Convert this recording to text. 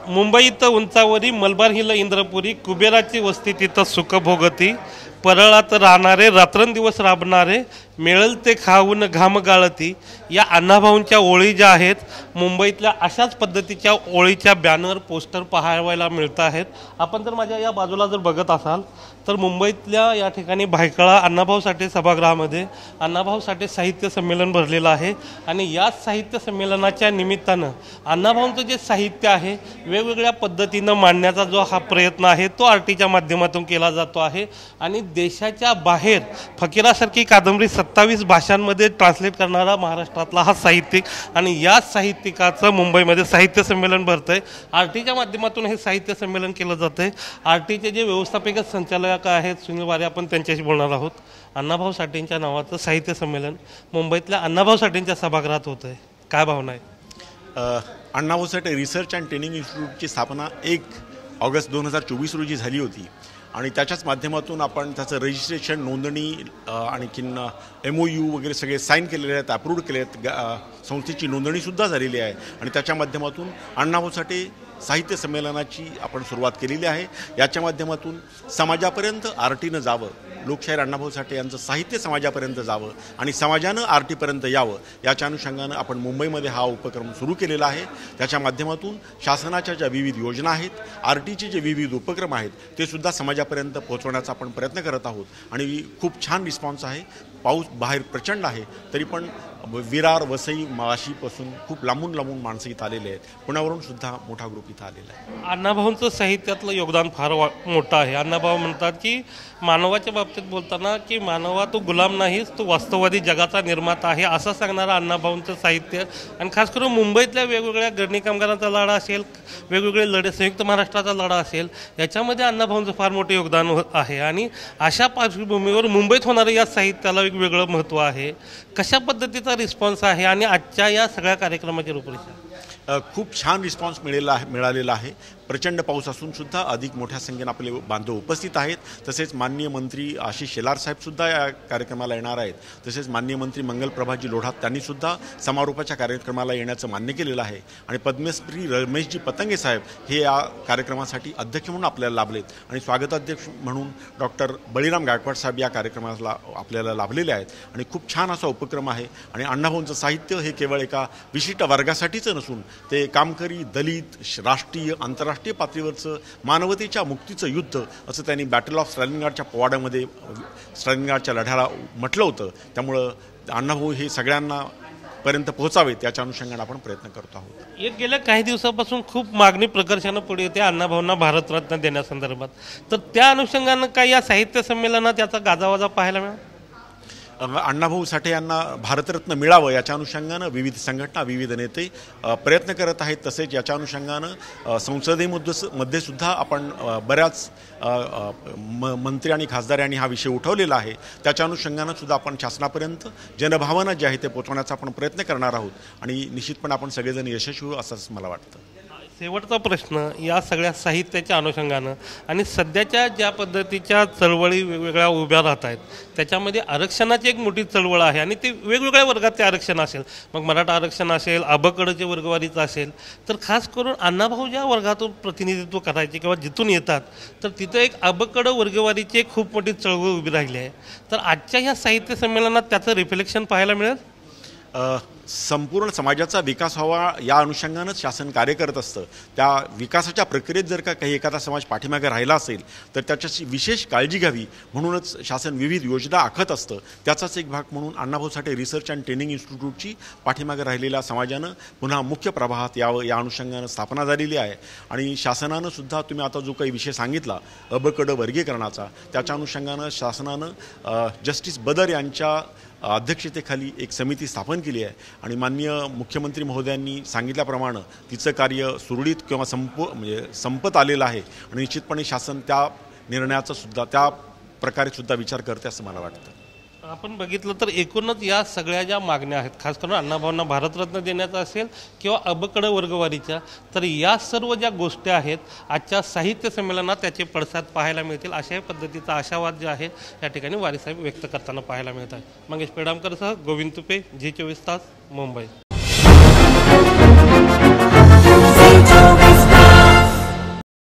मुंबईत उंचावरी मलबार हिल इंद्रपुरी कुबेराची वस्ती तिथं सुख भोगती परळात राहणारे रात्रंदिवस राबणारे मिळेल ते खाऊन घाम गाळती या अण्णाभाऊंच्या ओळी ज्या आहेत मुंबईतल्या अशाच पद्धतीच्या ओळीच्या बॅनर पोस्टर पाहायला मिळत आहेत। आपण जर माझ्या या बाजूला जर बघत असाल तर मुंबईतल्या या ठिकाणी भायखळा अण्णाभाऊ साठे सभागृहामध्ये अण्णाभाऊ साठे साहित्य संमेलन भरलेलं आहे आणि या साहित्य संमेलनाच्या निमित्तानं अण्णाभाऊंचं जे साहित्य आहे वेगवेगळ्या पद्धतीनं मांडण्याचा जो हा प्रयत्न आहे तो आरटीच्या माध्यमातून केला जातो आहे आणि देशाच्या बाहेर फकीरासारखी कादंबरी 27 भाषांमध्ये ट्रान्सलेट करणारा महाराष्ट्रातला हा साहित्यिक आणि या साहित्यिकाचं मुंबईमध्ये साहित्य संमेलन भरतंय। आरटीच्या माध्यमातून हे साहित्य संमेलन केलं जातंय। आरटीचे जे व्यवस्थापक संचालक आहेत सुनील वारे आपण त्यांच्याशी बोलणार आहोत। अण्णाभाऊ साठेंच्या नावाचं साहित्य संमेलन मुंबईतल्या अण्णाभाऊ साठेंच्या सभागृहात होतंय, काय भावना आहे? Annabhau Sathe research and training इन्स्टिट्यूटची स्थापना 1 ऑगस्ट 2024 रोजी झाली होती आणि त्याच्याच माध्यमातून आपण त्याचं रजिस्ट्रेशन नोंदणी आणखीन MOU वगैरे सगळे साईन केलेले आहेत, अप्रूव्ड केले आहेत। संस्थेची नोंदणीसुद्धा झालेली आहे आणि त्याच्या माध्यमातून अण्णाभाऊ साठे साहित्य संमेलनाची आपण सुरुवात केलेली आहे। याच्या माध्यमातून समाजापर्यंत आरटीनं जावं, लोकशाहीर अण्णाभाऊ साठे यांचं साहित्य समाजापर्यंत जावं आणि समाजानं आरटीपर्यंत यावं याच्या अनुषंगानं आपण मुंबईमध्ये हा उपक्रम सुरू केलेला आहे। त्याच्या माध्यमातून शासनाच्या ज्या विविध योजना आहेत, आरटीचे जे विविध उपक्रम आहेत ते सुद्धा समाजापर्यंत पोहोचवण्याचा आपण प्रयत्न करत आहोत आणि खूप छान रिस्पॉन्स आहे। पाऊस बाहेर प्रचंड आहे तरी पण विरार वसई वाशीपासून खूप लांबून माणसं इथं आलेले आहेत। पुण्यावरून सुद्धा मोठा ग्रुप इथं आलेला आहे। अण्णाभाऊंचं साहित्यातलं योगदान फार मोठं आहे। अण्णाभाऊ म्हणतात की मानवाच्या बाबतीत बोलताना की मानवा तू गुलाम नाहीस, तू वास्तववादी जगाचा निर्माता आहे असं सांगणारं अण्णाभाऊंचं साहित्य आणि खास करून मुंबईतल्या वेगवेगळ्या गिरणी कामगारांचा लढा असेल, वेगवेगळे लढे, संयुक्त महाराष्ट्राचा लढा असेल, याच्यामध्ये अण्णाभाऊंचं फार मोठं योगदान आहे आणि अशा पार्श्वभूमीवर मुंबईत होणारं या साहित्याला एक वेगळं महत्त्व आहे। कशा पद्धतीचा रिस्पॉन्स आहे आणि आजच्या या सगळ्या कार्यक्रमाची रूपरेषा? खूप छान रिस्पॉन्स मिळालेला आहे। प्रचंड पाऊस असून सुद्धा अधिक मोठ्या संख्येने आपले बांधव उपस्थित आहेत। तसेच माननीय मंत्री आशिष शेलार साहेबसुद्धा या कार्यक्रमाला येणार आहेत। तसेच माननीय मंत्री मंगलप्रभाजी लोढा त्यांनीसुद्धा समारोपाच्या कार्यक्रमाला येण्याचं मान्य केलेलं आहे आणि पद्मश्री रमेशजी पतंगे साहेब हे या कार्यक्रमासाठी अध्यक्ष म्हणून आपल्याला लाभलेत आणि स्वागताध्यक्ष म्हणून डॉक्टर बळीराम गायकवाड साहेब या कार्यक्रमाला आपल्याला लाभलेले आहेत आणि खूप छान असा उपक्रम आहे। आणि अण्णाभाऊंचं साहित्य हे केवळ एका विशिष्ट वर्गासाठीच नसून ते कामकरी, दलित, राष्ट्रीय, आंतरराष्ट्रीय पातळीवरचं मानवतेच्या मुक्तीचं युद्ध असं त्यांनी बॅटल ऑफ स्टॅलिनग्राडच्या पोवाड्यामध्ये स्टॅलिनग्राडच्या लढ्याला म्हटलं होतं। त्यामुळं अण्णाभाऊ हे सगळ्यांना पर्यंत पोहोचावेत याच्या अनुषंगाने आपण प्रयत्न करत आहोत। एक गेल्या काही दिवसापासून खूप मागणी प्रकर्षानं पुढे येते अण्णाभाऊंना भारतरत्न देण्यासंदर्भात, तर त्या अनुषंगानं काही या साहित्य संमेलनात याचा गाजावाजा पाहायला मिळाला? अण्णाभाऊ साठे यांना भारतरत्न मिळावं याच्या अनुषंगानं विविध संघटना, विविध नेते प्रयत्न करत आहेत। तसेच याच्या अनुषंगानं संसदेमध्ये सुद्धा आपण बऱ्याच मंत्री आणि खासदार यांनी हा विषय उठवलेला आहे। त्याच्या अनुषंगानं सुद्धा आपण शासनापर्यंत जनभावना जी आहे ते पोहोचवण्याचा आपण प्रयत्न करणार आहोत आणि निश्चितपणे आपण सगळेजण यशस्वी होऊ असंच मला वाटतं। शेवटचा प्रश्न या सगळ्या साहित्याच्या अनुषंगानं आणि सध्याच्या ज्या पद्धतीच्या चळवळी वेगवेगळ्या उभ्या राहत आहेत त्याच्यामध्ये आरक्षणाची एक मोठी चळवळ आहे आणि ते वेगवेगळ्या वर्गाचे आरक्षण असेल, मग मराठा आरक्षण असेल, अबकडचे वर्गवारीचं असेल, तर खास करून अण्णाभाऊ ज्या वर्गातून प्रतिनिधित्व करायचे किंवा जिथून येतात तर तिथं एक अबकड वर्गवारीची एक खूप मोठी चळवळ उभी राहिली आहे। तर आजच्या ह्या साहित्य संमेलनात त्याचं रिफ्लेक्शन पाहायला मिळेल? संपूर्ण समाजाचा विकास व्हावा या अनुषंगानंच शासन कार्य करत असतं। त्या विकासाच्या प्रक्रियेत जर का काही एखादा समाज पाठीमागे राहिला असेल तर त्याच्याशी विशेष काळजी घ्यावी म्हणूनच शासन विविध योजना आखत असतं। त्याचाच एक भाग म्हणून Annabhau Sathe research and training इन्स्टिट्यूटची पाठीमागे राहिलेल्या समाजानं पुन्हा मुख्य प्रवाहात यावं या अनुषंगानं स्थापना झालेली आहे आणि शासनानं सुद्धा तुम्ही आता जो काही विषय सांगितला अबकड वर्गीकरणाचा, त्याच्या अनुषंगानं शासनानं जस्टिस बदर यांच्या अध्यक्षतेखाली एक समिती स्थापन केली आहे आणि माननीय मुख्यमंत्री महोदयांनी सांगितल्याप्रमाणे तिचं कार्य सुरळीत किंवा संपत आलेलं आहे आणि निश्चितपणे शासन त्या निर्णयाचा सुद्धा त्या प्रकारे सुद्धा विचार करते असं मला वाटतं। आपण बघितलं तर एकूणच या सगळ्या ज्या मागण्या आहेत, खास करून अण्णाभाऊंना भारतरत्न देण्याचा असेल किंवा अबकड वर्गवारीच्या, तर या सर्व ज्या गोष्टी आहेत आजच्या साहित्य संमेलनात त्याचे पडसाद पाहायला मिळतील अशा पद्धतीचा आशावाद जो आहे या ठिकाणी वारीसाहेब व्यक्त करताना पाहायला मिळत आहे। मंगेश पेडामकरसह गोविंद तुपे, झी 24 तास, मुंबई।